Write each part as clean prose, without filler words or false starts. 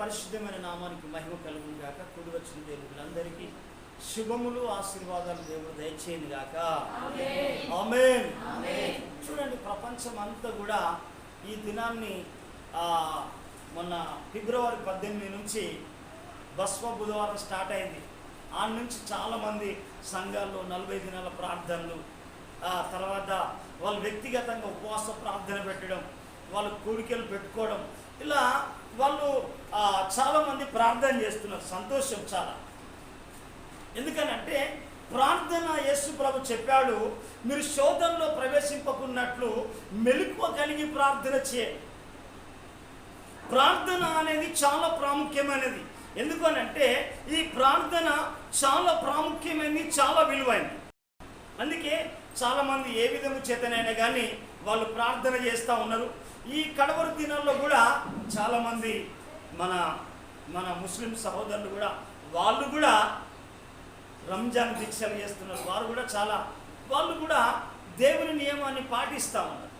పరిశుద్ధమైన నామానికి మహిమ కలుగును గాక. కూడి వచ్చిన దేవుళ్ళందరికీ శుభములు ఆశీర్వాదాలు దేవుడు దయచేయను గాక. ఆమేన్. చూడండి, ప్రపంచం అంతా కూడా ఈ దినాన్ని మొన్న ఫిబ్రవరి 18 నుంచి బస్వ బుధవారం స్టార్ట్ అయింది. ఆ నుంచి చాలామంది సంఘాల్లో 40 దినాల ప్రార్థనలు, తర్వాత వాళ్ళు వ్యక్తిగతంగా ఉపవాస ప్రార్థన పెట్టడం, వాళ్ళు కోరికలు పెట్టుకోవడం, ఇలా వాళ్ళు చాలామంది ప్రార్థన చేస్తున్నారు. సంతోషం చాలా. ఎందుకనంటే ప్రార్థన యేసు ప్రభు చెప్పాడు, మీరు శోధనలో ప్రవేశింపకున్నట్లు మెలకువ కలిగి ప్రార్థన చేయండి. ప్రార్థన అనేది చాలా ప్రాముఖ్యమైనది. ఎందుకనంటే ఈ ప్రార్థన చాలా ప్రాముఖ్యమైనది, చాలా విలువైనది. అందుకే చాలామంది ఏ విధము చేతనైనా కానీ వాళ్ళు ప్రార్థన చేస్తూ ఉన్నారు. ఈ కడవరి దినాల్లో కూడా చాలామంది మన ముస్లిం సహోదరులు కూడా వాళ్ళు కూడా రంజాన్ దీక్షలు చేస్తున్నారు. వాళ్ళు కూడా దేవుని నియమాన్ని పాటిస్తూ ఉన్నారు.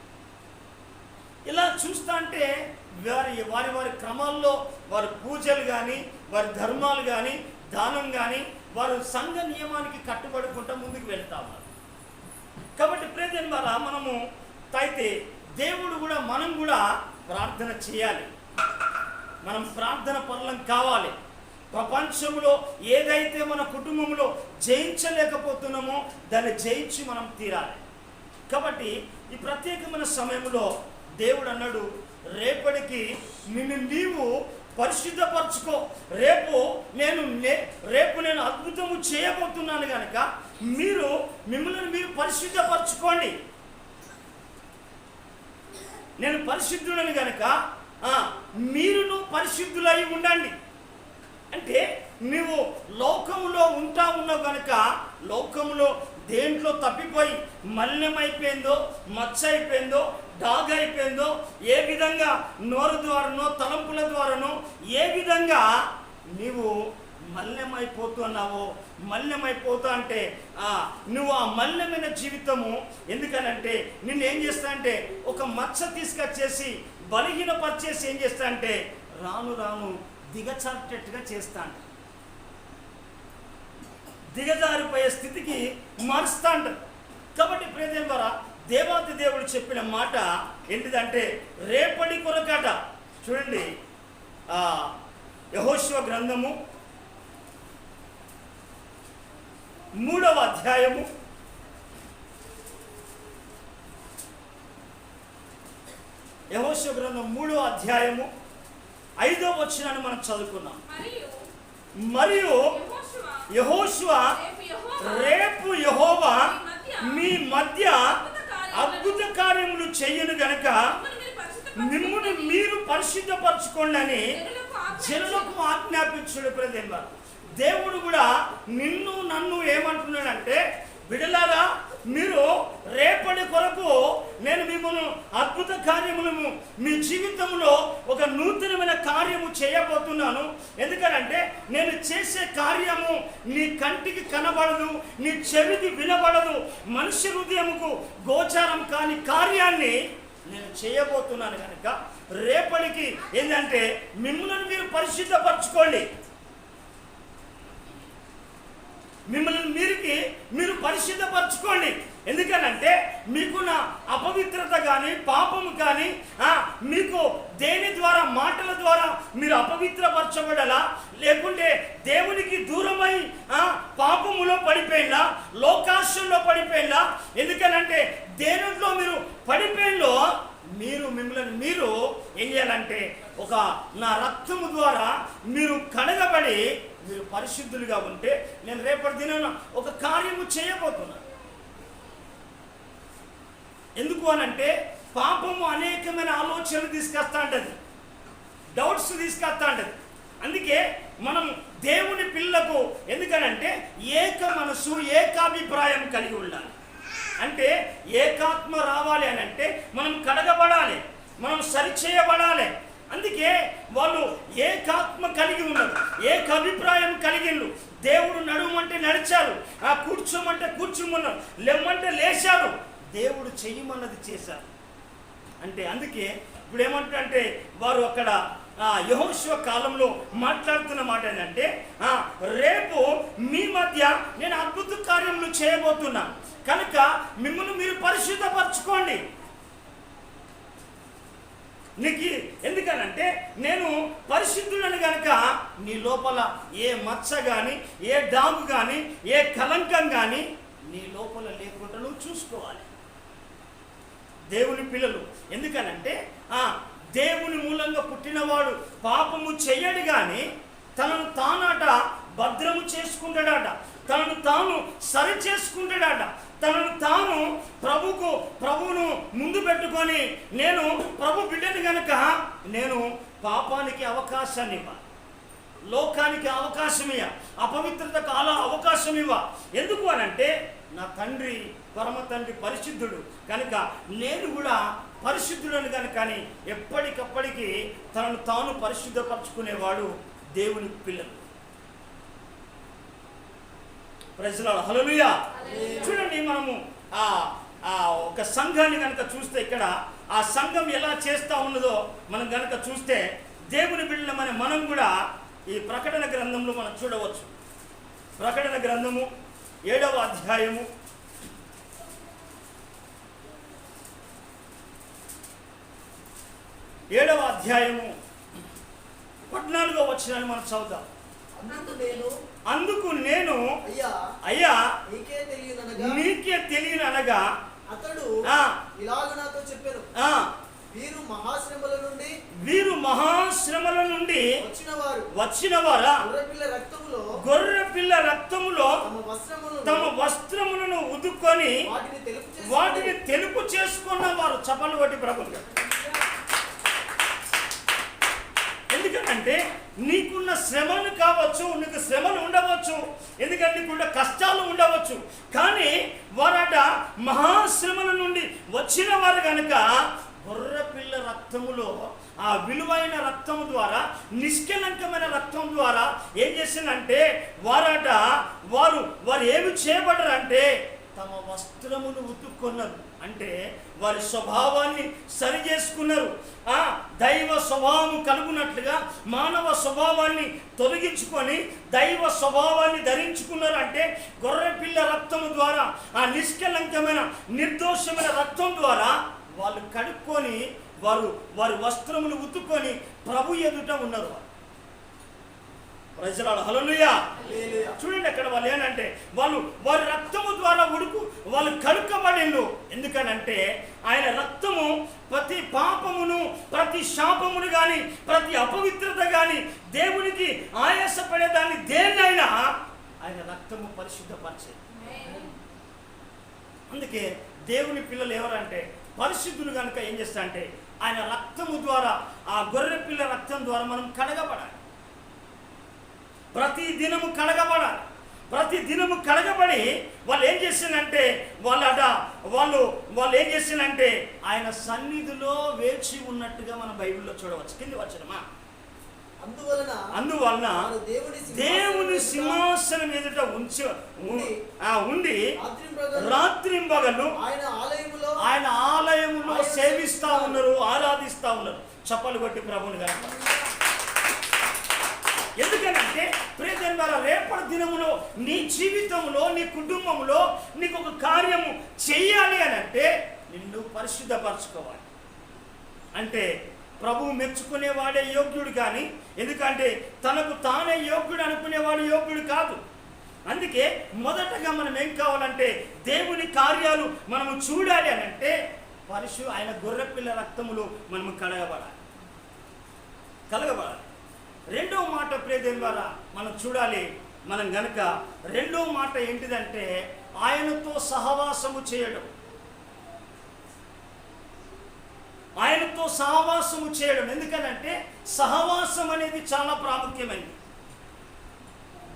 ఇలా చూస్తా అంటే వారి క్రమాల్లో వారి పూజలు కానీ, వారి ధర్మాలు కానీ, దానం కానీ వారు సంఘ నియమానికి కట్టుబడుకుంటూ ముందుకు వెళ్తా ఉన్నారు. కాబట్టి ప్రియమైన వారా, మనము అయితే దేవుడు కూడా మనం కూడా ప్రార్థన చేయాలి. మనం ప్రార్థన పరులం కావాలి. ప్రపంచంలో ఏదైతే మన కుటుంబంలో జయించలేకపోతున్నామో దాన్ని జయించి మనం తీరాలి. కాబట్టి ఈ ప్రత్యేకమైన సమయంలో దేవుడు అన్నాడు, రేపటికి నిన్ను నీవు పరిశుద్ధపరచుకో. రేపు నేను అద్భుతము చేయబోతున్నాను కనుక మిమ్మల్ని మీరు పరిశుద్ధపరచుకోండి. నేను పరిశుద్ధుడని కనుక మీరును పరిశుద్ధులై ఉండండి. అంటే నువ్వు లోకములో ఉన్నావు కనుక లోకములో దేంట్లో తప్పిపోయి మలినమైపోయిందో, మచ్చ అయిపోయిందో, డాగ్ అయిపోయిందో, ఏ విధంగా నోరు ద్వారానో తలంపుల ద్వారానో ఏ విధంగా నీవు మలినమైపోతున్నావో, మలినమైపోతా అంటే నువ్వు ఆ మలినమైన జీవితము, ఎందుకనంటే నిన్ను ఏం చేస్తా అంటే ఒక మచ్చ తీసుకొచ్చేసి బలహీనపరిచేసి ఏం చేస్తా అంటే రాను రాను దిగచాటట్టుగా చేస్తాంట, దిగజారిపోయే స్థితికి మారుస్తా అంటారు. కాబట్టి ప్రియమైన ద్వారా దేవాది దేవుడు చెప్పిన మాట ఏంటిదంటే రేపటి కొరకట. చూడండి, యెహోషువ గ్రంథము 3వ అధ్యాయము 5వ వచనాన్ని మనం చదువుకున్నాం. మరియు యెహోషువ రేపు యెహోవా మీ మధ్య అద్భుత కార్యములు చెయ్యను గనక మిమ్మును మీరు పరిశుద్ధపరచుకోండి అని జనులకు ఆజ్ఞాపించుడు. ప్రదేమ దేవుడు కూడా నన్ను ఏమంటున్నాడంటే, బిడ్డలారా, మీరు రేపటి కొరకు నేను మిమ్మల్ని అద్భుత కార్యములను మీ జీవితంలో ఒక నూతనమైన కార్యము చేయబోతున్నాను. ఎందుకనంటే నేను చేసే కార్యము నీ కంటికి కనబడదు, నీ చెవికి వినబడదు, మనిషి హృదయముకు గోచారం కాని కార్యాన్ని నేను చేయబోతున్నాను కనుక రేపటికి ఏంటంటే మిమ్మల్ని మీరు పరిశుద్ధపరచుకోండి. మిమ్మల్ని మీరు పరిశుద్ధపరచుకోండి. ఎందుకనంటే మీకున్న అపవిత్రత కానీ, పాపము కానీ, మీకు దేని ద్వారా, మాటల ద్వారా మీరు అపవిత్రపరచబడాలా, లేకుంటే దేవునికి దూరమై పాపములో పడిపోయిందా, లోకాశంలో పడిపోయిందా? ఎందుకనంటే దేనిలో మీరు పడిపోయిందో మిమ్మల్ని మీరు ఏం చేయాలంటే నా రక్తము ద్వారా మీరు కడగబడి మీరు పరిశుద్ధులుగా ఉంటే నేను రేపటి దినాన ఒక కార్యము చేయబోతున్నాను. ఎందుకు అనంటే పాపము అనేకమైన ఆలోచనలు తీసుకొస్తా ఉంటుంది, డౌట్స్ తీసుకొస్తా ఉంటుంది. అందుకే మనం దేవుని పిల్లకు ఎందుకనంటే ఏక మనసు, ఏకాభిప్రాయం కలిగి ఉండాలి. అంటే ఏకాత్మ రావాలి అని అంటే మనం కడగబడాలి, మనం సరిచేయబడాలి. అందుకే వాళ్ళు ఏకాత్మ కలిగి ఉన్నారు, ఏకాభిప్రాయం కలిగిండ్రు. దేవుడు నడుమంటే నడిచారు, కూర్చోమంటే కూర్చోమన్నారు, లేమంటే లేచారు. దేవుడు చెయ్యమన్నది చేశారు. అంటే అందుకే ఇప్పుడు ఏమంటారంటే వారు అక్కడ యెహోషువ కాలంలో మాట్లాడుతున్న మాట ఏంటంటే, రేపు మీ మధ్య నేను అద్భుత కార్యములు చేయబోతున్నా కనుక మిమ్మల్ని మీరు పరిశుద్ధపరచుకోండి. నీకు ఎందుకనంటే నేను పరిశుద్ధులను కనుక నీ లోపల ఏ మచ్చ కానీ, ఏ డాము కానీ, ఏ కలంకం కానీ నీ లోపల లేకుండా నువ్వు చూసుకోవాలి. దేవుని పిల్లలు ఎందుకనంటే దేవుని మూలంగా పుట్టినవాడు పాపము చెయ్యడు కానీ తనను తానట భద్రము చేసుకుంటాడట, తనను తాను సరి చేసుకుంటాడట, తనను తాను ప్రభువును ముందు పెట్టుకొని నేను ప్రభు బిడ్డని కనుక నేను పాపానికి అవకాశాన్ని ఇవ్వ, లోకానికి అవకాశం ఇవ్వ, అపవిత్రతకు అవకాశం ఇవ్వ. ఎందుకు అనంటే నా తండ్రి పరమ తండ్రి పరిశుద్ధుడు కనుక నేను కూడా పరిశుద్ధుడని కనుక ఎప్పటికప్పటికి తనను తాను పరిశుద్ధపరచుకునేవాడు దేవుని పిల్లలు. ప్రజలారా హల్లెలూయా. చూడండి, మనము ఒక సంఘాన్ని కనుక చూస్తే ఇక్కడ ఆ సంఘం ఎలా చేస్తూ ఉన్నదో మనం కనుక చూస్తే దేవుని బిడ్డలమని మనం కూడా ఈ ప్రకటన గ్రంథంలో మనం చూడవచ్చు. ప్రకటన గ్రంథము 7వ అధ్యాయము 14వ వచనాన్ని మనం చదువుదాం. అందుకు నేను అయ్యా నీకే తెలియననగా అతడు ఇలాగ నాతో చెప్పారు, వీరు మహాశ్రమల నుండి వచ్చినవారా గొర్రెపిల్ల రక్తములో తమ వస్త్రములను ఉదుక్కొని వాటిని తెలుపు చేసుకున్న వారు. చపలు కొట్టి ప్రభుత్వం. ఎందుకంటే నీకున్న శ్రమలు కావచ్చు, నీకు శ్రమలు ఉండవచ్చు, ఎందుకంటే నీకున్న కష్టాలు ఉండవచ్చు, కానీ వారట మహాశ్రమల నుండి వచ్చిన వారు కనుక గొర్రెపిల్ల రక్తములో ఆ విలువైన రక్తము ద్వారా, నిష్కలంకమైన రక్తం ద్వారా ఏం చేసిందంటే వారు ఏమి చేయబడరంటే తమ వస్త్రమును ఉతుక్కున్నారు. అంటే వారి స్వభావాన్ని సరి చేసుకున్నారు. దైవ స్వభావం కలుగునట్లుగా మానవ స్వభావాన్ని తొలగించుకొని దైవ స్వభావాన్ని ధరించుకున్నారు. అంటే గొర్రెపిల్ల రక్తము ద్వారా, ఆ నిష్కలంకమైన నిర్దోషమైన రక్తం ద్వారా వాళ్ళు కడుక్కొని వారి వస్త్రములు ఉతుక్కొని ప్రభు ఎదుట ఉన్నారు. ప్రజలారా హల్లెలూయా. చూడండి, అక్కడ వాళ్ళు ఏంటంటే వారి రక్తము ద్వారా వాళ్ళు కడుక్కబడిండు. ఎందుకనంటే ఆయన రక్తము ప్రతి పాపమును, ప్రతి శాపమును కానీ, ప్రతి అపవిత్రత కానీ, దేవునికి ఆయాసపడేదాన్ని దేన్నైనా ఆయన రక్తము పరిశుద్ధపరిచేది. అందుకే దేవుని పిల్లలు ఎవరంటే పరిశుద్ధులు కనుక ఏం చేస్తారంటే ఆయన రక్తము ద్వారా, ఆ గొర్రె పిల్ల రక్తం ద్వారా మనం కడగబడాలి. ప్రతి దినము కడగబడాలి. ప్రతి దినము కడగబడి వాళ్ళు ఏం చేసిందంటే వాళ్ళు ఏం చేసిందంటే ఆయన సన్నిధిలో వేచి ఉన్నట్టుగా మన బైబిల్లో చూడవచ్చు. కింది వచ్చినమా, అందువలన దేవుని సింహాసనం ఎదుట ఉండి రాత్రింబగలు ఆయన ఆలయములో సేవిస్తా ఉన్నారు, ఆరాధిస్తా ఉన్నారు. చప్పలు కొట్టి ప్రభుని గారు. ఎందుకనంటే ప్రియమైన వారా, రేపటి దినములో నీ జీవితంలో, నీ కుటుంబంలో నీకు ఒక కార్యము చెయ్యాలి అని అంటే నిన్ను పరిశుద్ధపరచుకోవాలి. అంటే ప్రభువు మెచ్చుకునేవాడే యోగ్యుడు కానీ, ఎందుకంటే తనకు తానే యోగ్యుడు అనుకునేవాడు యోగ్యుడు కాదు. అందుకే మొదటగా మనం ఏం కావాలంటే దేవుని కార్యాలు మనము చూడాలి అని అంటే ఆయన గొర్రెపిల్ల రక్తములు మనము కడగబడాలి. రెండో మాట ప్రియదేవుని ద్వారా మనం చూడాలి. మనం గనుక రెండో మాట ఏంటిదంటే ఆయనతో సహవాసము చేయడం. ఆయనతో సహవాసము చేయడం. ఎందుకనంటే సహవాసం అనేది చాలా ప్రాముఖ్యమైనది.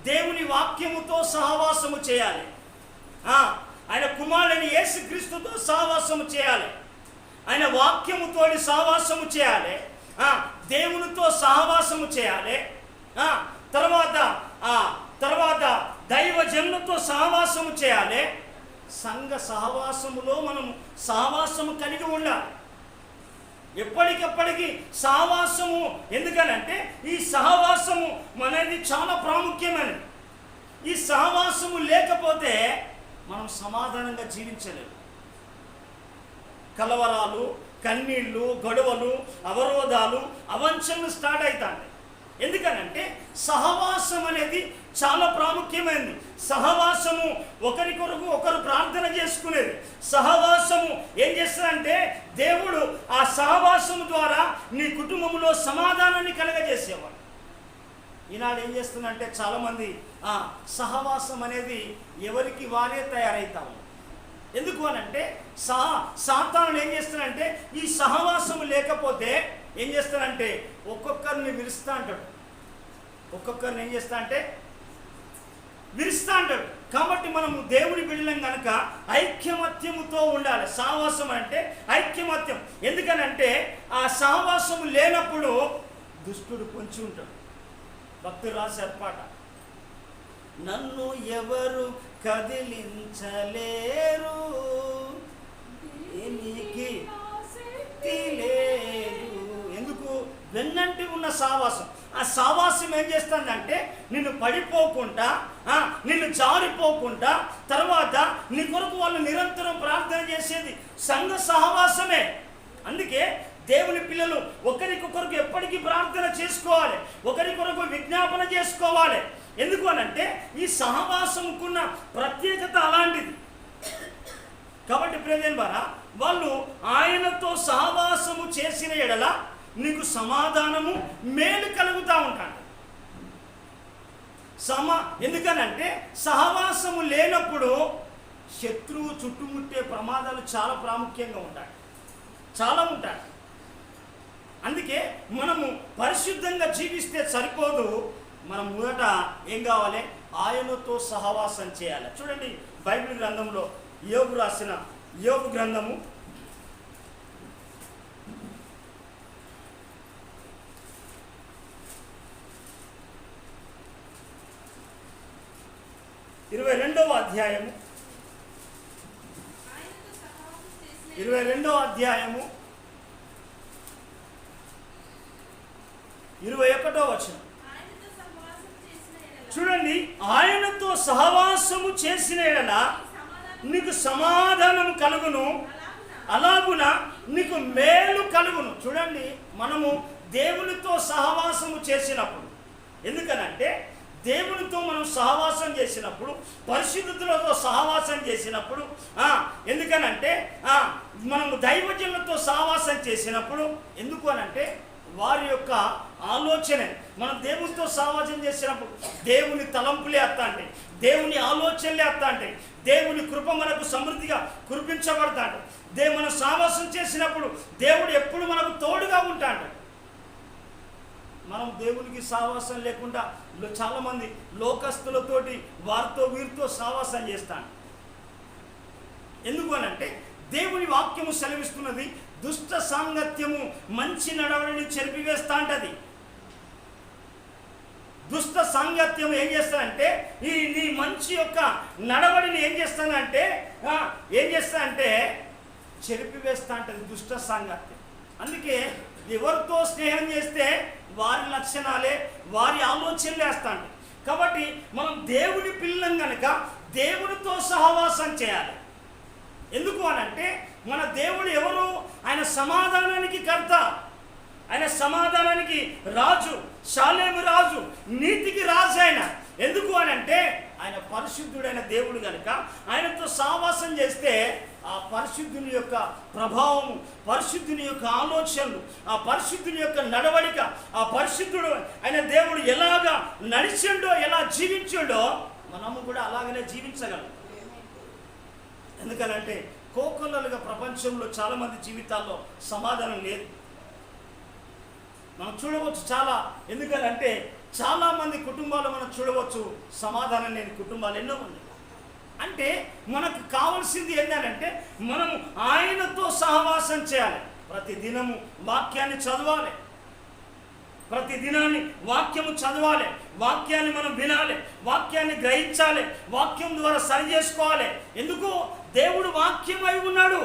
దేవుని వాక్యముతో సహవాసము చేయాలి. ఆయన కుమారుని యేసుక్రీస్తుతో సహవాసము చేయాలి. ఆయన వాక్యముతో సహవాసము చేయాలి. దేవునితో సహవాసము చేయాలి. తర్వాత దైవజనులతో సహవాసము చేయాలి. సంఘ సహవాసములో మనం సహవాసము కలిగి ఉండాలి. ఎప్పటికెప్పటికి సహవాసము. ఎందుకనంటే ఈ సహవాసము అనేది చాలా ప్రాముఖ్యమైనది. ఈ సహవాసము లేకపోతే మనం సమాధానంగా జీవించలేము. కలవరాలు, కన్నీళ్ళు, గొడవలు, అవరోధాలు, అవంచనలు స్టార్ట్ అవుతాయి. ఎందుకనంటే సహవాసం అనేది చాలా ప్రాముఖ్యమైనది. సహవాసము ఒకరికొరకు ఒకరు ప్రార్థన చేసుకునేది. సహవాసము ఏం చేస్తుందంటే దేవుడు ఆ సహవాసము ద్వారా నీ కుటుంబంలో సమాధానాన్ని కలగజేసేవాడు. ఈనాడు ఏం చేస్తుందంటే చాలామంది సహవాసం అనేది ఎవరికి వారే తయారవుతాము. ఎందుకు అనంటే సాతానుడు ఏం చేస్తానంటే ఈ సహవాసము లేకపోతే ఏం చేస్తానంటే ఒక్కొక్కరిని విరుస్తా అంటాడు. ఒక్కొక్కరిని ఏం చేస్తా అంటే విరుస్తా అంటాడు. కాబట్టి మనము దేవుని బిడ్డలం కనుక ఐక్యమత్యముతో ఉండాలి. సహవాసం అంటే ఐక్యమత్యం. ఎందుకనంటే ఆ సహవాసము లేనప్పుడు దుష్టుడు పొంచి ఉంటాడు. భక్తులు రాశారు పాట, నన్ను ఎవరు కదిలించలేరు, దేనికి లేదు. ఎందుకు? వెన్నంటి ఉన్న సహవాసం. ఆ సహవాసం ఏం చేస్తుందంటే నిన్ను పడిపోకుండా, నిన్ను జారిపోకుండా, తర్వాత నీ కొరకు వాళ్ళు నిరంతరం ప్రార్థన చేసేది సంఘ సహవాసమే. అందుకే దేవుని పిల్లలు ఒకరికొకరికి ఎప్పటికీ ప్రార్థన చేసుకోవాలి, ఒకరికొరకు విజ్ఞాపన చేసుకోవాలి. ఎందుకు అనంటే ఈ సహవాసముకున్న ప్రత్యేకత అలాంటిది. కాబట్టి ప్రియమైన వారా, వాళ్ళు ఆయనతో సహవాసము చేసిన ఎడల నీకు సమాధానము, మేలు కలుగుతూ ఉంటాడు. ఎందుకనంటే సహవాసము లేనప్పుడు శత్రువు చుట్టుముట్టే ప్రమాదాలు చాలా ప్రాముఖ్యంగా ఉంటాయి, చాలా ఉంటాయి. అందుకే మనము పరిశుద్ధంగా జీవిస్తే సరిపోదు. మనం మొదట ఏం కావాలి? ఆయనతో సహవాసం చేయాలి. చూడండి బైబిల్ గ్రంథంలో యోబు రాసిన యోబు గ్రంథము 22వ అధ్యాయము 21వ వచనం చూడండి. ఆయనతో సహవాసము చేసిన ఎడల నీకు సమాధానము కలుగును, అలాగున నీకు మేలు కలుగును. చూడండి, మనము దేవునితో సహవాసము చేసినప్పుడు, ఎందుకనంటే దేవునితో మనం సహవాసం చేసినప్పుడు, పరిశుద్ధులతో సహవాసం చేసినప్పుడు, ఎందుకనంటే మనము దైవజనులతో సహవాసం చేసినప్పుడు, ఎందుకు అనంటే వారి యొక్క ఆలోచన, మనం దేవునితో సహవాసం చేసినప్పుడు దేవుని తలంపులే వస్తా అంటే, దేవుని ఆలోచనలే వస్తా అంటే, దేవుని కృప మనకు సమృద్ధిగా కురిపించబడతాడు. మనం సహవాసం చేసినప్పుడు దేవుడు ఎప్పుడు మనకు తోడుగా ఉంటాడు. మనం దేవునికి సహవాసం లేకుండా చాలామంది లోకస్తులతోటి వారితో వీరితో సహవాసం చేస్తాను. ఎందుకు అనంటే దేవుని వాక్యము సెలవిస్తున్నది, దుష్ట సాంగత్యము మంచి నడవడిని చెరిపివేస్తా అంటది. దుష్ట సాంగత్యం ఏం చేస్తానంటే నీ మంచి యొక్క నడవడిని ఏం చేస్తానంటే చెరిపివేస్తా అంటది దుష్ట సాంగత్యం. అందుకే ఎవరితో స్నేహం చేస్తే వారి లక్షణాలే, వారి ఆలోచనలే వేస్తాండి. కాబట్టి మనం దేవుని పిల్లం కనుక దేవునితో సహవాసం చేయాలి. ఎందుకు అనంటే మన దేవుడు ఎవరు? ఆయన సమాధానానికి కర్త, ఆయన సమాధానానికి రాజు, షాలేము రాజు, నీతికి రాజు ఆయన. ఎందుకు అనంటే ఆయన పరిశుద్ధుడైన దేవుడు కనుక ఆయనతో సహవాసం చేస్తే ఆ పరిశుద్ధుని యొక్క ప్రభావము, పరిశుద్ధుని యొక్క ఆలోచనలు, ఆ పరిశుద్ధుని యొక్క నడవడిక, ఆ పరిశుద్ధుడు ఆయన దేవుడు ఎలాగా నడిచిండో, ఎలా జీవించిండో మనము కూడా అలాగనే జీవించగలం. ఎందుకనంటే కోకొల్లలుగా ప్రపంచంలో చాలామంది జీవితాల్లో సమాధానం లేదు. మనం చూడవచ్చు చాలా. ఎందుకనంటే చాలామంది కుటుంబాలు మనం చూడవచ్చు సమాధానం లేని కుటుంబాలు ఎన్నో ఉన్నాయి. అంటే మనకు కావాల్సింది ఏంటంటే మనము ఆయనతో సహవాసం చేయాలి. ప్రతి దినము వాక్యాన్ని చదవాలి, ప్రతి దినాన్ని వాక్యము చదవాలి, వాక్యాన్ని మనం వినాలి, వాక్యాన్ని గ్రహించాలి, వాక్యం ద్వారా సరి చేసుకోవాలి. ఎందుకు? దేవుడు వాక్యమై ఉన్నాడు.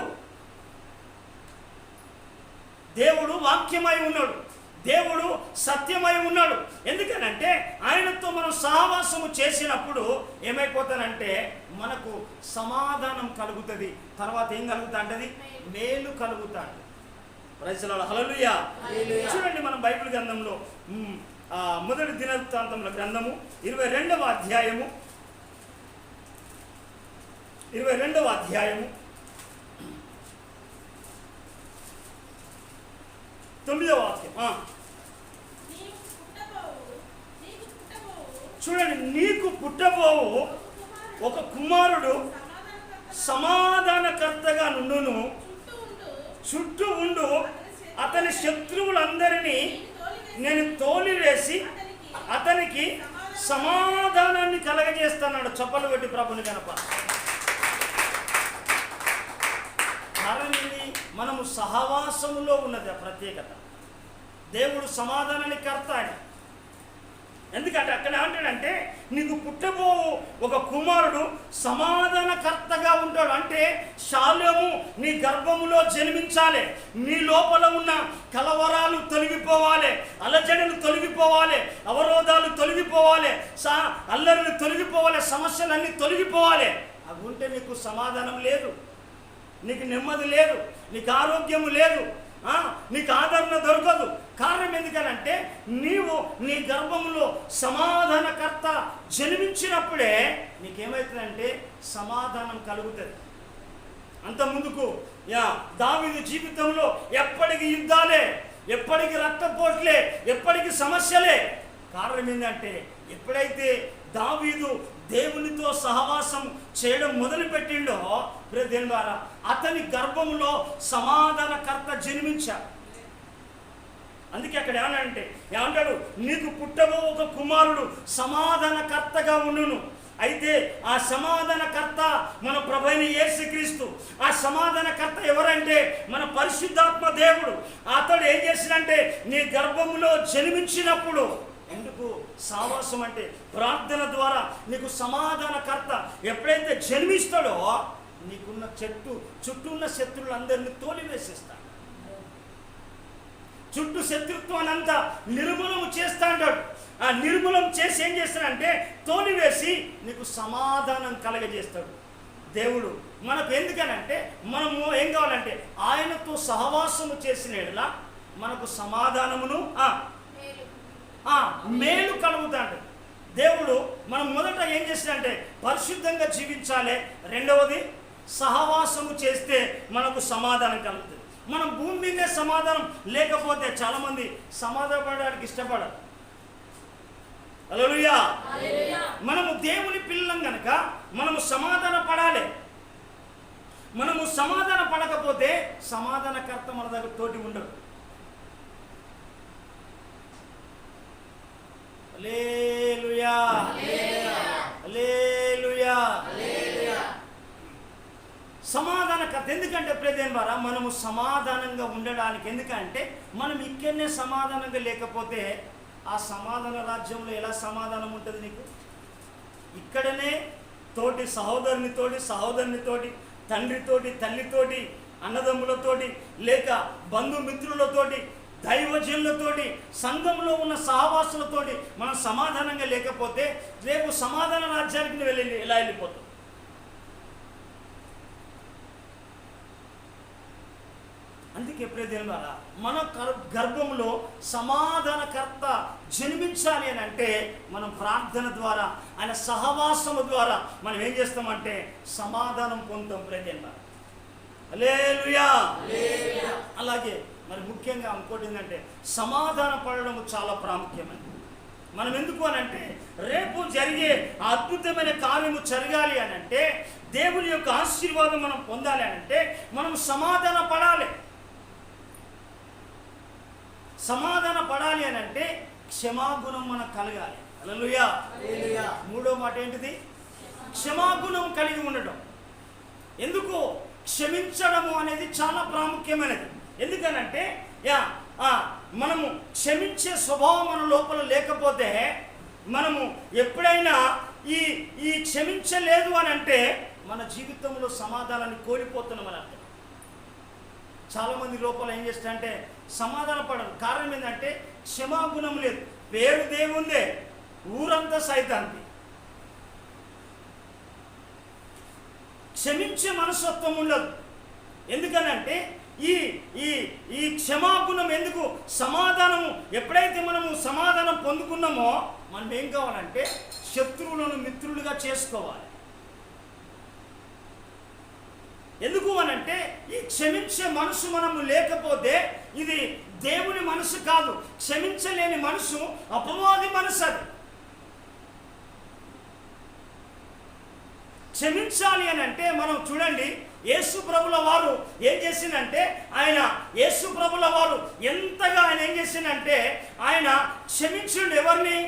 దేవుడు వాక్యమై ఉన్నాడు, దేవుడు సత్యమై ఉన్నాడు. ఎందుకనంటే ఆయనతో మనం సహవాసము చేసినప్పుడు ఏమైపోతానంటే మనకు సమాధానం కలుగుతుంది. తర్వాత ఏం కలుగుతా అంటది? మేలు కలుగుతాడు. ప్రైజ్ ది లార్డ్, హల్లెలూయా. చూడండి మనం బైబిల్ గ్రంథంలో మొదటి దినవృత్తాంతముల గ్రంథము 22వ అధ్యాయము 9వ వాక్యం. చూడండి, నీకు పుట్టబోవు ఒక కుమారుడు సమాధానకర్తగా నుండును, చుట్టూ ఉండు అతని శత్రువులందరినీ నేను తోలివేసి అతనికి సమాధానాన్ని కలగజేస్తున్నాడు. చప్పలు పెట్టి ప్రభుని కనప. కారణం మనము సహవాసములో ఉన్నది ఆ ప్రత్యేకత. దేవుడు సమాధానాన్ని కర్త ఆయన. ఎందుకంటే అక్కడ ఏమంటాడంటే నీకు పుట్టబో ఒక కుమారుడు సమాధానకర్తగా ఉంటాడు. అంటే శాలోము నీ గర్భములో జన్మించాలి, నీ లోపల ఉన్న కలవరాలు తొలగిపోవాలి, అలజడులు తొలగిపోవాలి, అవరోధాలు తొలగిపోవాలి, అల్లరులు తొలగిపోవాలి, సమస్యలన్నీ తొలగిపోవాలి. అవి ఉంటే నీకు సమాధానం లేదు, నీకు నెమ్మది లేదు, నీకు ఆరోగ్యము లేదు, నీకు ఆదరణ దొరకదు. కారణం ఎందుకనంటే నీవు నీ గర్భంలో సమాధానకర్త జన్మించినప్పుడే నీకేమవుతుందంటే సమాధానం కలుగుతుంది. అంత ముందుకు దావీదు జీవితంలో ఎప్పటికీ యుద్ధాలే, ఎప్పటికీ రక్తపోట్లే, ఎప్పటికీ సమస్యలే. కారణం ఏంటంటే ఎప్పుడైతే దావీదు దేవునితో సహవాసం చేయడం మొదలుపెట్టిండో దేవుని ద్వారా అతని గర్భంలో సమాధానకర్త జన్మించాడు. అందుకే అక్కడ ఏమంటాడు నీకు పుట్టబో ఒక కుమారుడు సమాధానకర్తగా ఉండును. అయితే ఆ సమాధానకర్త మన ప్రభువైన యేసుక్రీస్తు. ఆ సమాధానకర్త ఎవరంటే మన పరిశుద్ధాత్మ దేవుడు. అతడు ఏం చేసినంటే నీ గర్భంలో జన్మించినప్పుడు, ఎందుకు సహవాసం అంటే ప్రార్థన ద్వారా నీకు సమాధానకర్త ఎప్పుడైతే జన్మిస్తాడో నీకున్న చుట్టూ ఉన్న శత్రువులందరినీ తోలివేసేస్తాడు. చుట్టూ శత్రుత్వాన్ని అంతా నిర్మూలన చేస్తా అంటాడు. ఆ నిర్మూలన చేసి ఏం చేస్తాడంటే తోలివేసి నీకు సమాధానం కలగజేస్తాడు దేవుడు. మనకు ఎందుకనంటే మనము ఏం కావాలంటే ఆయనతో సహవాసము చేసిన యెడల మనకు సమాధానమును మేలు కలుగుతాడు దేవుడు. మనం మొదట ఏం చేస్తాడంటే పరిశుద్ధంగా జీవించాలి. రెండవది సహవాసము చేస్తే మనకు సమాధానం కలుగుతుంది. మనం భూమి మీదే సమాధానం లేకపోతే చాలామంది సమాధాన పడడానికి ఇష్టపడరు. హల్లెలూయా. మనము దేవుని పిల్లం కనుక మనము సమాధాన పడాలి. మనము సమాధాన పడకపోతే సమాధానకర్త మన దగ్గర తోటి ఉండదు. హల్లెలూయా, హల్లెలూయా. సమాధానకర్త ఎందుకంటే ప్రదేశం ద్వారా మనము సమాధానంగా ఉండడానికి. ఎందుకంటే మనం ఇక్కడనే సమాధానంగా లేకపోతే ఆ సమాధాన రాజ్యంలో ఎలా సమాధానం ఉంటుంది నీకు? ఇక్కడనే తోటి సహోదరునితోటి తండ్రితోటి తల్లితోటి అన్నదమ్ములతోటి లేక బంధుమిత్రులతోటి దైవజనులతోటి సంఘంలో ఉన్న సహవాసులతోటి మనం సమాధానంగా లేకపోతే రేపు సమాధాన రాజ్యానికి నువ్వు ఎలా వెళ్ళిపోతావు? అందుకే ప్రియదేవుని ద్వారా మన గర్భంలో సమాధానకర్త జన్మించాలి అని అంటే మనం ప్రార్థన ద్వారా ఆయన సహవాసము ద్వారా మనం ఏం చేస్తామంటే సమాధానం పొందుతాం. ప్రియదేవుని ద్వారా హల్లెలూయా. అలాగే మరి ముఖ్యంగా ఇంకోటి ఏంటంటే సమాధాన పడడం చాలా ప్రాముఖ్యమైనది. మనం ఎందుకు అనంటే రేపు జరిగే అద్భుతమైన కార్యము జరగాలి అని అంటే దేవుని యొక్క ఆశీర్వాదం మనం పొందాలి అని అంటే మనం సమాధాన పడాలి. సమాధాన పడాలి అని అంటే క్షమాగుణం మనకు కలగాలి. హల్లెలూయా. మూడో మాట ఏంటిది? క్షమాగుణం కలిగి ఉండటం. ఎందుకు క్షమించడము అనేది చాలా ప్రాముఖ్యమైనది. ఎందుకనంటే మనము క్షమించే స్వభావం మన లోపల లేకపోతే మనము ఎప్పుడైనా ఈ క్షమించలేదు అని అంటే మన జీవితంలో సమాధానాన్ని కోల్పోతున్నాం అని అర్థం. చాలామంది లోపల ఏం చేస్తారంటే సమాధాన పడరు. కారణం ఏంటంటే క్షమాగుణం లేదు. పేరు దేవుందే, ఊరంతా సైతాంతి. క్షమించే మనస్తత్వం ఉండదు. ఎందుకనంటే ఈ ఈ ఈ క్షమాగుణం ఎందుకు? సమాధానము ఎప్పుడైతే మనము సమాధానం పొందుకున్నామో మనం ఏం కావాలంటే శత్రువులను మిత్రులుగా చేసుకోవాలి. ఎందుకు అనంటే ఈ క్షమించే మనసు మనము లేకపోతే ఇది దేవుని మనసు కాదు. క్షమించలేని మనసు అపవాది మనసు. అది క్షమించాలి అని అంటే మనం చూడండి, యేసు ప్రభుల వారు ఏం చేసిందంటే యేసు ప్రభుల వారు ఎంతగా ఆయన ఏం చేసిందంటే ఆయన క్షమించిండు. ఎవరిని?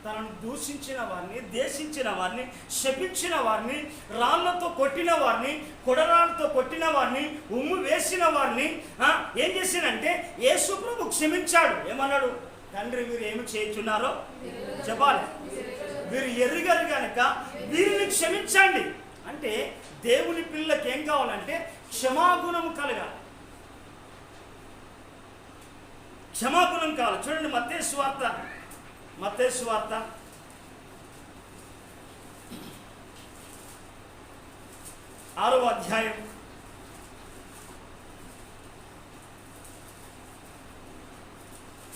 తనను దూషించిన వారిని, దేశించిన వారిని, శపించిన వారిని, రాళ్లతో కొట్టిన వారిని, కొడరాళ్ళతో కొట్టిన వారిని, ఉమ్ము వేసిన వారిని ఏం చేసిందంటే యేసు ప్రభు క్షమించాడు. ఏమన్నాడు? తండ్రి వీరు ఏమి చేయుచున్నారో చెప్పాలి, వీరు ఎరుగరు కనుక వీరిని క్షమించండి. అంటే దేవుని పిల్లకి ఏం కావాలంటే క్షమాగుణం కలగాలి, క్షమాగుణం కావాలి. చూడండి మత్తయి సువార్త 6వ అధ్యాయం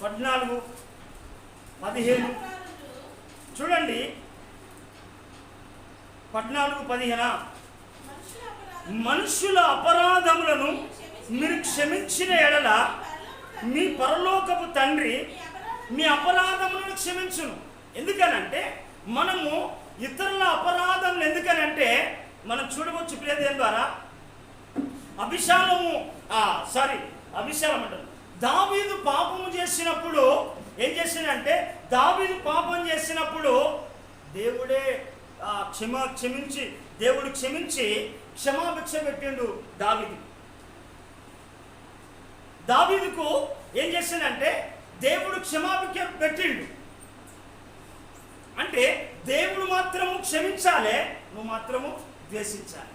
14-15 చూడండి. 14-15 మనుషుల అపరాధములను మీరు క్షమించిన ఎడల మీ పరలోకపు తండ్రి మీ అపరాధములను క్షమించును. ఎందుకనంటే మనము ఇతరుల అపరాధములు ఎందుకనంటే మనం చూడవచ్చు ప్రియదేవుని ద్వారా అభిషాలం అంటారు. దావీదు పాపము చేసినప్పుడు ఏం చేసిందంటే దావీదు పాపం చేసినప్పుడు దేవుడే దేవుడు క్షమించి క్షమాభిక్ష పెట్టిండు దావీదుకు ఏం చేసిందంటే దేవుడు క్షమాభిక్ష పెట్టిండు. అంటే దేవుడు మాత్రము క్షమించాలి, నువ్వు మాత్రము ద్వేషించాలి.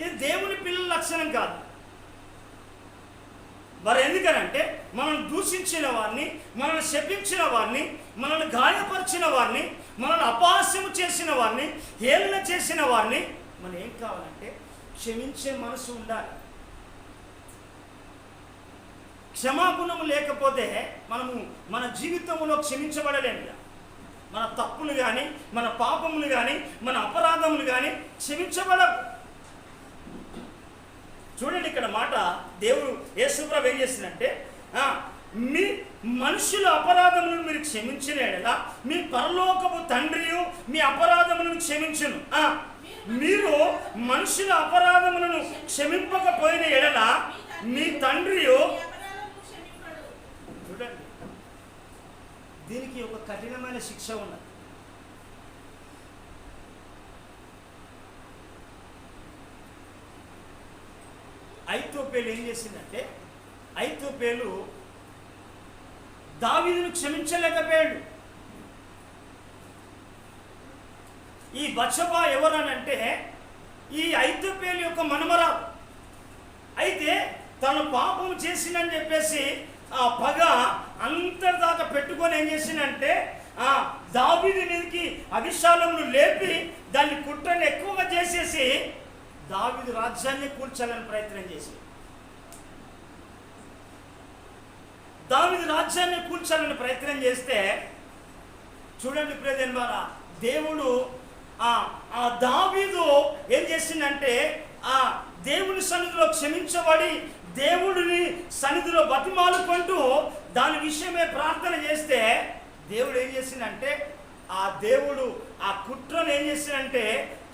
ఇది దేవుని పిల్లల లక్షణం కాదు. మరి ఎందుకనంటే మనం దూషించిన వారిని, మనల్ని శపించిన వారిని, మనల్ని గాయపరిచిన వారిని, మనల్ని అపహాస్యము చేసిన వారిని, హేళన చేసిన వారిని మనం ఏం కావాలంటే క్షమించే మనసు ఉండాలి. క్షమాగుణము లేకపోతే మనము మన జీవితంలో క్షమించబడలేము. మన తప్పులు కానీ, మన పాపములు కానీ, మన అపరాధములు కానీ క్షమించబడవు. చూడండి ఇక్కడ మాట, దేవుడు యేసుప్రభు ఏం చేసిందంటే మీ మనుషుల అపరాధములను మీరు క్షమించిన ఎడల మీ పరలోకపు తండ్రి మీ అపరాధములను క్షమించును. మీరు మనుషుల అపరాధములను క్షమింపకపోయిన ఎడల మీ తండ్రి. చూడండి, దీనికి ఒక కఠినమైన శిక్ష ఉన్నది. ఐతోపేలు ఏం చేసిందంటే ఐతోపేలు దావీదును క్షమించలేకపోయాడు. ఈ బత్షెబా ఎవరనంటే ఈ ఐతోపేలు యొక్క మనమరాలు. అయితే తను పాపం చేసిందని చెప్పేసి ఆ పగ అంతర్దాకా పెట్టుకొని ఏం చేసిందంటే దావీదు మీదకి అభిషాలమును లేపి దాన్ని కుట్రని ఎక్కువగా చేసేసి దావీదు రాజ్యాన్ని కూల్చాలని ప్రయత్నం చేసి చేస్తే చూడండి ప్రియదేవుని ద్వారా దేవుడు ఆ దావీదు ఏం చేసిందంటే ఆ దేవుని సన్నిధిలో క్షమించబడి దేవుడిని సన్నిధిలో బతిమాలుకుంటూ దాని విషయమే ప్రార్థన చేస్తే దేవుడు ఏం చేసిందంటే ఆ దేవుడు ఆ కుట్రను ఏం చేసిందంటే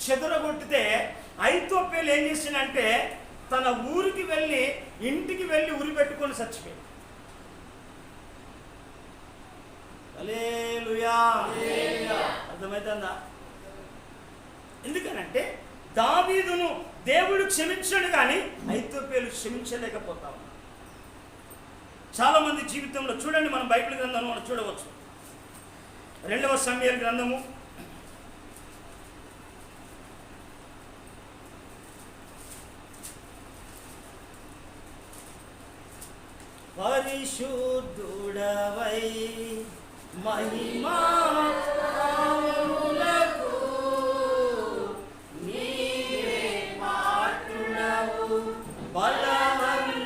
చెదరగొట్టితే ఐతోపేలు ఏం చేసిందంటే తన ఊరికి వెళ్ళి ఇంటికి వెళ్ళి ఉరి పెట్టుకొని చచ్చిపోయింది. హల్లెలూయా, అర్థమవుతుందా? ఎందుకనంటే దావీదును దేవుడు క్షమించాడు కానీ ఐతోపేలు క్షమించలేకపోతా ఉన్నారు. చాలా మంది జీవితంలో చూడండి, మనం బైబిల్ గ్రంథంలో మనం చూడవచ్చు. 2వ సమూయేలు గ్రంథము 2 పరిశుద్ధుడవై మహిమా నీవే పాత్రుడవు బలవంతుడవై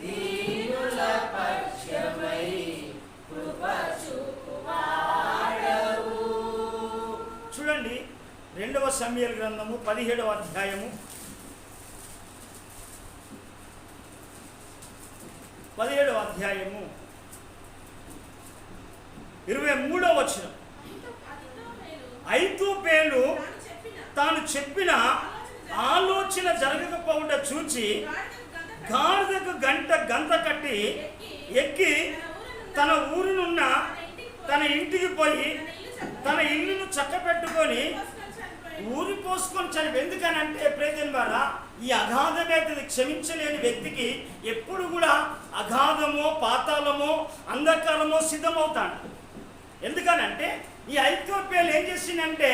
దీనుల పక్షమై కృప చూపువాడవు. చూడండి 2వ సమూయేలు గ్రంథము 17వ అధ్యాయము 23వ వచనం. ఐతోపేలు తాను చెప్పిన ఆలోచన జరగకపోవట చూచి గాడిదకు గంట కట్టి ఎక్కి తన ఊరునున్న తన ఇంటికి పోయి తన ఇల్లును చక్కబెట్టుకొని ఊరి పోసుకొని చనిపి. ఎందుకనంటే ప్రేజన్ ద్వారా ఈ అగాధమైనది క్షమించలేని వ్యక్తికి ఎప్పుడు కూడా అగాధమో పాతాళమో అంధకారమో సిద్ధమవుతాడు. ఎందుకనంటే ఈ ఐతోపేలు ఏం చేసిందంటే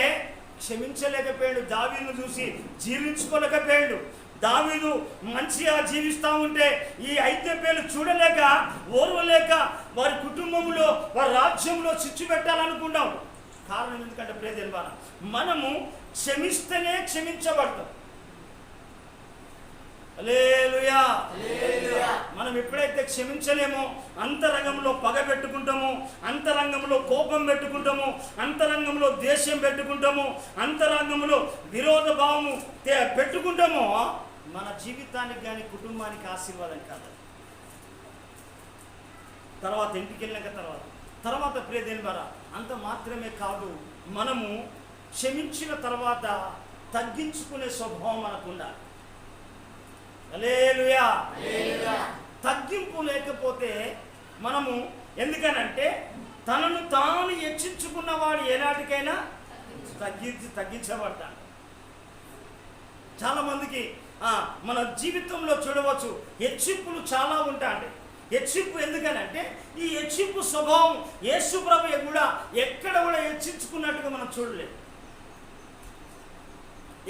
క్షమించలేకపోయాడు. దావీదును చూసి జీవించుకోలేకపోయాడు. దావీదు మంచిగా జీవిస్తూ ఉంటే ఈ ఐతోపేలు చూడలేక ఓర్వలేక వారి కుటుంబంలో వారి రాజ్యంలో చిచ్చు పెట్టాలనుకున్నాం. కారణం ఎందుకంటే ప్రేజన్ ద్వారా మనము క్షమిస్తేనే క్షమించబడతాం. హల్లెలూయా. మనం ఎప్పుడైతే క్షమించలేమో అంతరంగంలో పగ పెట్టుకుంటామో, అంతరంగంలో కోపం పెట్టుకుంటామో, అంతరంగంలో ద్వేషం పెట్టుకుంటామో, అంతరంగంలో విరోధ భావము పెట్టుకుంటామో మన జీవితానికి కానీ కుటుంబానికి ఆశీర్వాదం కాదు. తర్వాత ఇంటికి వెళ్ళినాక తర్వాత ప్రియదేని ద్వారా అంత మాత్రమే కాదు, మనము క్షమించిన తర్వాత తగ్గించుకునే స్వభావం మనకు ఉండాలి. హల్లెలూయా. తగ్గింపు లేకపోతే మనము, ఎందుకనంటే తనను తాను హెచ్చించుకున్నవాడు ఏనాటికైనా తగ్గించబడతాడు. చాలామందికి మన జీవితంలో చూడవచ్చు హెచ్చింపులు చాలా ఉంటాయి. హెచ్చింపు ఎందుకనంటే ఈ హెచ్చింపు స్వభావం యేసు ప్రభువు కూడా ఎక్కడ కూడా హెచ్చించుకున్నట్టుగా మనం చూడలేదు.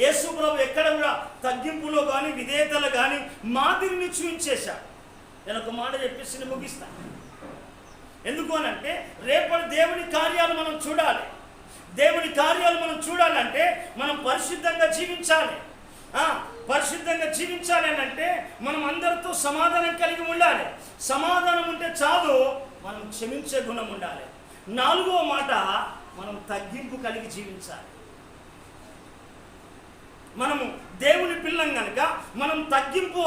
యేసు ప్రభు ఎక్కడ కూడా తగ్గింపులో కానీ విధేయతలు కానీ మాదిరిని చూపించేశాడు. నేను ఒక మాట చెప్పేసి ముగిస్తాను. ఎందుకు అనంటే రేపటి దేవుని కార్యాలు మనం చూడాలి. దేవుని కార్యాలు మనం చూడాలంటే మనం పరిశుద్ధంగా జీవించాలి. పరిశుద్ధంగా జీవించాలి అని అంటే మనం అందరితో సమాధానం కలిగి ఉండాలి. సమాధానం ఉంటే చాలు, మనం క్షమించే గుణం ఉండాలి. 4వ మాట, మనం తగ్గింపు కలిగి జీవించాలి. మనము దేవుని పిల్లం కనుక మనం తగ్గింపు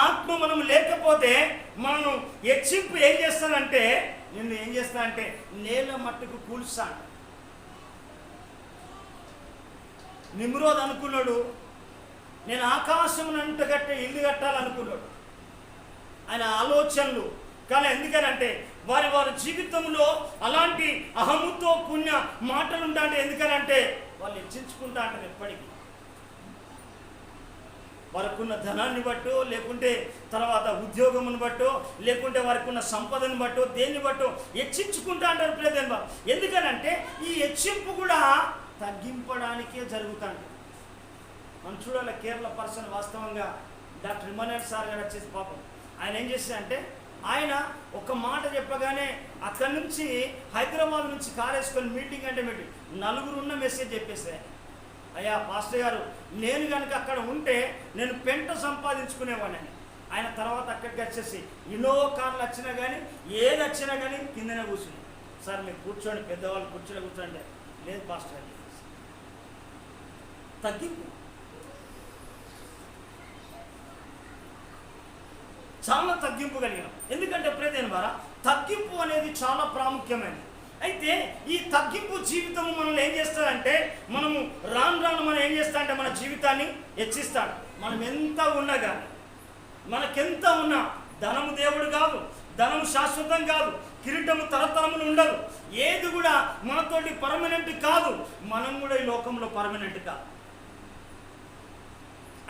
ఆత్మ మనం లేకపోతే మనం హెచ్చింపు ఏం చేస్తానంటే నిన్ను ఏం చేస్తానంటే నేల మట్టుకు కూల్స్తాను. నిమ్రోద్ అనుకున్నాడు నేను ఆకాశం నంట కట్టే ఇల్లు కట్టాలనుకున్నాడు. ఆయన ఆలోచనలు కానీ ఎందుకనంటే వారి జీవితంలో అలాంటి అహముతో పుణ్య మాటలు ఉంటాయి. ఎందుకనంటే వాళ్ళు హెచ్చించుకుంటా అంటారు ఎప్పటికీ. వారికి ఉన్న ధనాన్ని బట్టో, లేకుంటే తర్వాత ఉద్యోగమును బట్టో, లేకుంటే వారికి ఉన్న సంపదను బట్టో, దేన్ని బట్టో హెచ్చించుకుంటా అంటారు ప్రియదేవ. ఎందుకనంటే ఈ హెచ్చింపు కూడా తగ్గింపడానికే జరుగుతుంది. మనం చూడాలి, కేరళ పర్సన్ వాస్తవంగా డాక్టర్ ఇమానుయేల్ సార్ గారు వచ్చేసి పాపం ఆయన ఏం చేశారంటే ఆయన ఒక మాట చెప్పగానే అక్కడి నుంచి హైదరాబాద్ నుంచి కార్ వేసుకొని మీటింగ్ అంటే మీటింగ్ 4 ఉన్న మెసేజ్ చెప్పేసారు. అయ్యా పాస్టర్ గారు, నేను కనుక అక్కడ ఉంటే నేను పెంట సంపాదించుకునేవాడిని. ఆయన తర్వాత అక్కడికి వచ్చేసి ఇన్నోవా కార్లు వచ్చినా కానీ ఏది వచ్చినా కానీ కిందనే కూర్చుని, సార్ మీరు కూర్చోండి, పెద్దవాళ్ళు కూర్చోండి. లేదు పాస్టర్ గారు, తగ్గింపు చాలా తగ్గింపు కలిగినాం. ఎందుకంటే ప్రియమైన వారా తగ్గింపు అనేది చాలా ప్రాముఖ్యమైనది. అయితే ఈ తగ్గింపు జీవితము మనల్ని ఏం చేస్తాడంటే మనము రాను మనం ఏం చేస్తాడంటే మన జీవితాన్ని హెచ్చిస్తాడు. మనం ఎంత ఉన్నా కానీ, మనకెంత ఉన్నా, ధనము దేవుడు కాదు, ధనము శాశ్వతం కాదు, కిరీటము తరతరములు ఉండదు, ఏది కూడా మనతోటి పర్మనెంట్ కాదు, మనం కూడా ఈ లోకంలో పర్మనెంట్ కాదు.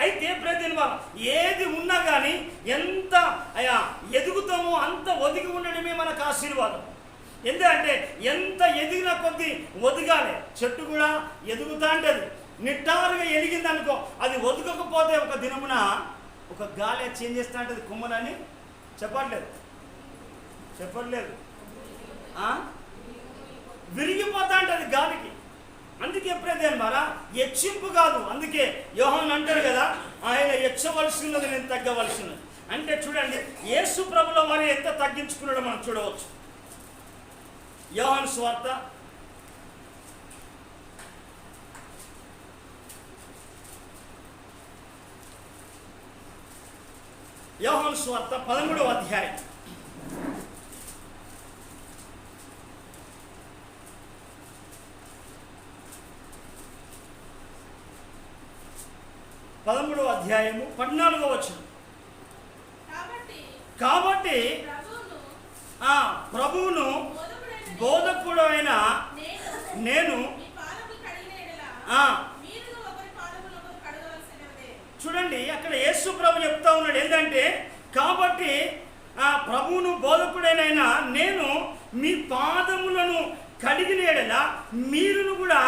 అయితే ప్రతిని వాళ్ళు ఏది ఉన్నా కానీ ఎంత ఎదుగుతామో అంత ఒదిగి ఉండడమే మనకు ఆశీర్వాదం. ఎందుకంటే ఎంత ఎదిగిన కొద్దీ ఒదిగాలి. చెట్టు కూడా ఎదుగుతా ఉంటుంది. నిట్టారుగా ఎదిగింది అనుకో, అది ఒదగకపోతే ఒక దినమున ఒక గాలి వచ్చి ఏం చేస్తా ఉంటుంది కుమ్మనని చెప్పట్లేదు విరిగిపోతా ఉంటుంది గాలికి. అందుకే ఎప్పుడైతే మారా హెచ్చింపు కాదు. అందుకే యోహాను అంటాడు కదా, ఆయన హెచ్చవలసినది నేను తగ్గవలసినది. అంటే చూడండి యేసు ప్రభుల వారు ఎంత తగ్గించుకున్నాడో మనం చూడవచ్చు. యోహాను సువార్త 13వ అధ్యాయం. పదమూడవ అధ్యాయము 14వ వచనం. కాబట్టి ప్రభువును బోధకుడైన నేను చూడండి అక్కడ యేసు ప్రభు చెప్తా ఉన్నాడు ఏంటంటే, కాబట్టి ప్రభువును బోధకుడైన నేను మీ పాదములను కడిగిన యెడల మీరును కూడా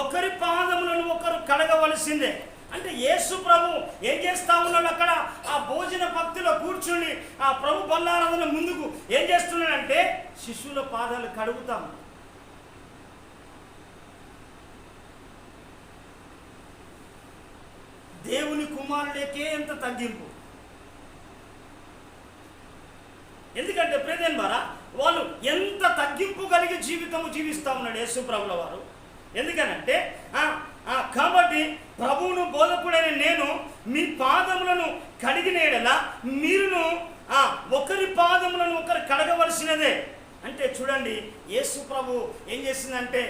ఒకరి పాదములను ఒకరు కడగవలసిందే. అంటే యేసు ప్రభు ఏం చేస్తా ఉన్నాడు అక్కడ ఆ భోజన భక్తిలో కూర్చుని ఆ ప్రభు బల్లారాధన ముందుకు ఏం చేస్తున్నాడంటే శిష్యుల పాదాలు కడుగుతాము. దేవుని కుమారుడికే ఎంత తగ్గింపు. ఎందుకంటే ప్రేదేన్ ద్వారా వాళ్ళు ఎంత తగ్గింపు కలిగి జీవితము జీవిస్తూ ఉన్నాడు యేసు ప్రభుల వారు. ఎందుకనంటే కాబట్టి ప్రభువును బోధకుడైన నేను మీ పాదములను కడిగిన యెడల మీరును ఒకరి పాదములను ఒకరు కడగవలసినదే. అంటే చూడండి యేసు ప్రభు ఏం చేసిందంటే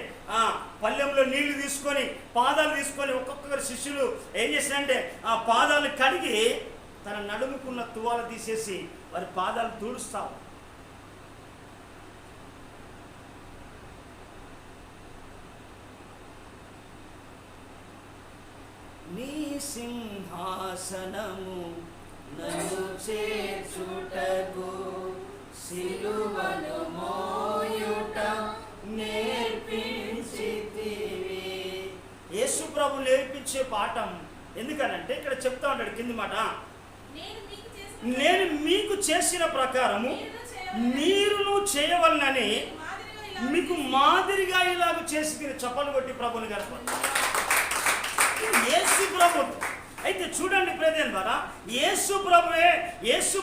పళ్ళెంలో నీళ్లు తీసుకొని పాదాలు తీసుకొని ఒక్కొక్కరి శిష్యులు ఏం చేసిందంటే ఆ పాదాలు కడిగి తన నడుముకున్న తువాలు తీసేసి వారి పాదాలు తుడుస్తావు. నీ సింహాసనము నన్ను చేర్చుటకు సిలువను మోయుట నేర్పించితివి. యేసు ప్రభు నేర్పించే పాఠం. ఎందుకనంటే ఇక్కడ చెప్తా ఉంటాడు కింది మాట, నేను మీకు చేసిన ప్రకారము మీరును చేయవలనని మీకు మాదిరిగా ఇలాగ చేసి మీరు చప్పలు కొట్టి ప్రభుని గడపండి. యేసు ప్రభు అయితే చూడండి ప్రేదేన్ ద్వారా యేసు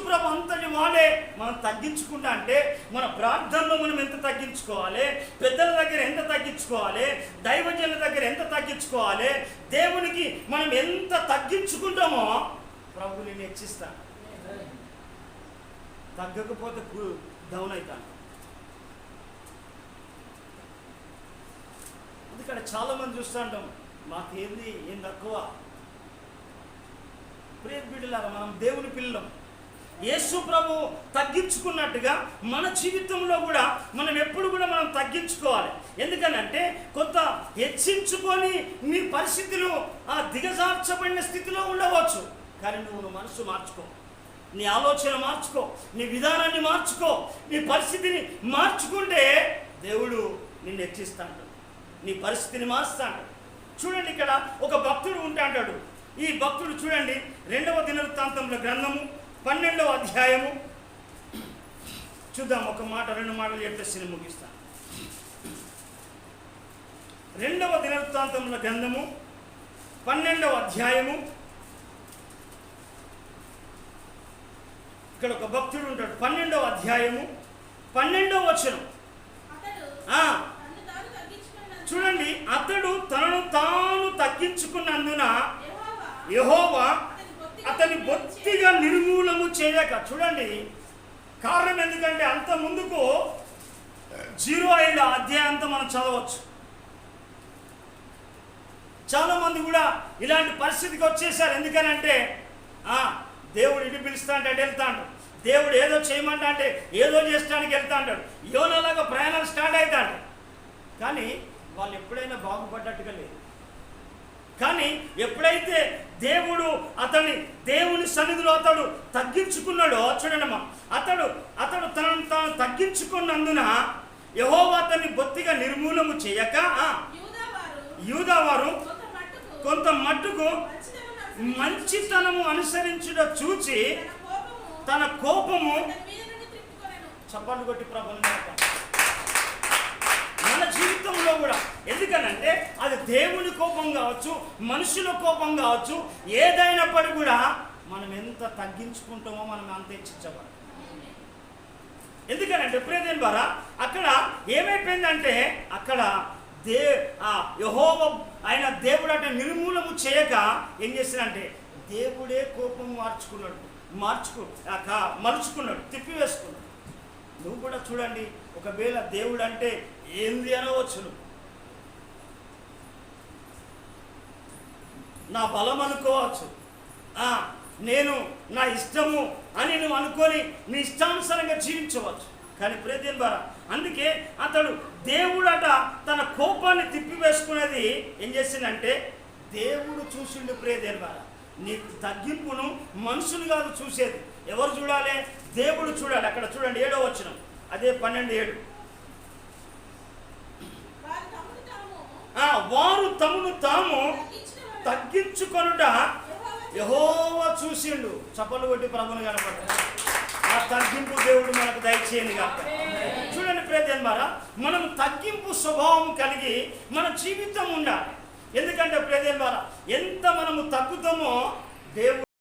ప్రభు అంతటి వాడే మనం తగ్గించుకుంటా. అంటే మన ప్రార్థనలో మనం ఎంత తగ్గించుకోవాలి, పెద్దల దగ్గర ఎంత తగ్గించుకోవాలి, దైవజనుల దగ్గర ఎంత తగ్గించుకోవాలి, దేవునికి మనం ఎంత తగ్గించుకుంటామో ప్రభు నేను హెచ్చిస్తాను. తగ్గకపోతే డౌన్ అవుతాను. అందుకని చాలా మంది చూస్తూ ఉంటాం, మాకేంది ఏం తక్కువ. ప్రియ బిడ్డలారా, మనం దేవుని పిల్లలం. యేసు ప్రభు తగ్గించుకున్నట్టుగా మన జీవితంలో కూడా మనం ఎప్పుడు కూడా మనం తగ్గించుకోవాలి. ఎందుకనంటే కొంత హెచ్చించుకొని నీ పరిస్థితులు దిగజార్చబడిన స్థితిలో ఉండవచ్చు, కానీ నువ్వు మనసు మార్చుకో, నీ ఆలోచన మార్చుకో, నీ విధానాన్ని మార్చుకో, నీ పరిస్థితిని మార్చుకుంటే దేవుడు నిన్ను హెచ్చిస్తాడు, నీ పరిస్థితిని మారుస్తాడు. చూడండి ఇక్కడ ఒక భక్తుడు ఉంటా అంటాడు. ఈ భక్తుడు చూడండి 2వ దినవృత్తాంతముల గ్రంథము 12వ అధ్యాయము చూద్దాం. ఒక మాట 2 మాటలు చెప్పేసి ముగిస్తాను. 2వ దినవృత్తాంతముల గ్రంథము 12వ అధ్యాయము. ఇక్కడ ఒక భక్తుడు ఉంటాడు. 12వ అధ్యాయము 12వ వచనం చూడండి. అతడు తనను తాను తగ్గించుకున్నందున యెహోవా అతని బొత్తిగా నిర్మూలము చేయక. చూడండి కారణం ఎందుకంటే అంత ముందుకు 0 అధ్యాయంతో మనం చదవచ్చు. చాలా మంది కూడా ఇలాంటి పరిస్థితికి వచ్చేసారు. ఎందుకనంటే దేవుడు ఇటు పిలుస్తా అంటే అటు వెళ్తాడు, దేవుడు ఏదో చేయమంటా అంటే ఏదో చేసడానికి వెళ్తా అంటాడు, యోనలాగా ప్రయాణాలు స్టార్ట్ అవుతాడు. కానీ వాళ్ళు ఎప్పుడైనా బాగుపడ్డట్టుగా లేదు. కానీ ఎప్పుడైతే దేవుడు దేవుని సన్నిధిలో అతడు తగ్గించుకున్నాడో చూడండమ్మా, అతడు తనను తాను తగ్గించుకున్నందున యెహోవా అతన్ని బొత్తిగా నిర్మూలము చేయక యూదావారు కొంత మట్టుకు మంచితనము అనుసరించుట చూచి తన కోపము చప్పట్లు కొట్టి ప్రభువుని నమ్మకండి. మన జీవితంలో కూడా ఎందుకనంటే అది దేవుని కోపం కావచ్చు, మనుషుల కోపం కావచ్చు, ఏదైనప్పటికీ కూడా మనం ఎంత తగ్గించుకుంటామో మనం అంత హెచ్చించబడతాం. ఎందుకనంటే ప్రియదేవుని ద్వారా అక్కడ ఏమైపోయిందంటే అక్కడ యెహోవా ఆయన దేవుడు అంటే నిర్మూలము చేయక ఏం చేశాడంటే దేవుడే కోపం మలుచుకున్నాడు, తిప్పివేసుకున్నాడు. నువ్వు కూడా చూడండి, ఒకవేళ దేవుడు అంటే ఏంది అనవచ్చును, నా బలం అనుకోవచ్చు, నేను నా ఇష్టము అని నువ్వు అనుకొని నీ ఇష్టానుసారంగా జీవించవచ్చు. కానీ ప్రియదేవుని ద్వారా అందుకే అతడు దేవుడట తన కోపాన్ని తిప్పివేసుకునేది ఏం చేసిందంటే దేవుడు చూసిండు. ప్రియదేవుని ద్వారా నీ తగ్గింపును మనుషులు కాదు చూసేది, ఎవరు చూడాలి? దేవుడు చూడాలి. అక్కడ చూడండి 7వ వచనం, అదే 12:7. వారు తమను తాము తగ్గించుకొనుట యెహోవా చూసిండు. చప్పలు కొట్టి ప్రభువుని కనపడ్డాడు. ఆ తగ్గింపు దేవుడు మనకు దయచేయండి కాక. చూడండి ప్రియదేవుని ద్వారా మనం తగ్గింపు స్వభావం కలిగి మన జీవితం ఉండాలి. ఎందుకంటే ప్రియదేవుని ద్వారా ఎంత మనము తగ్గుతామో దేవుడు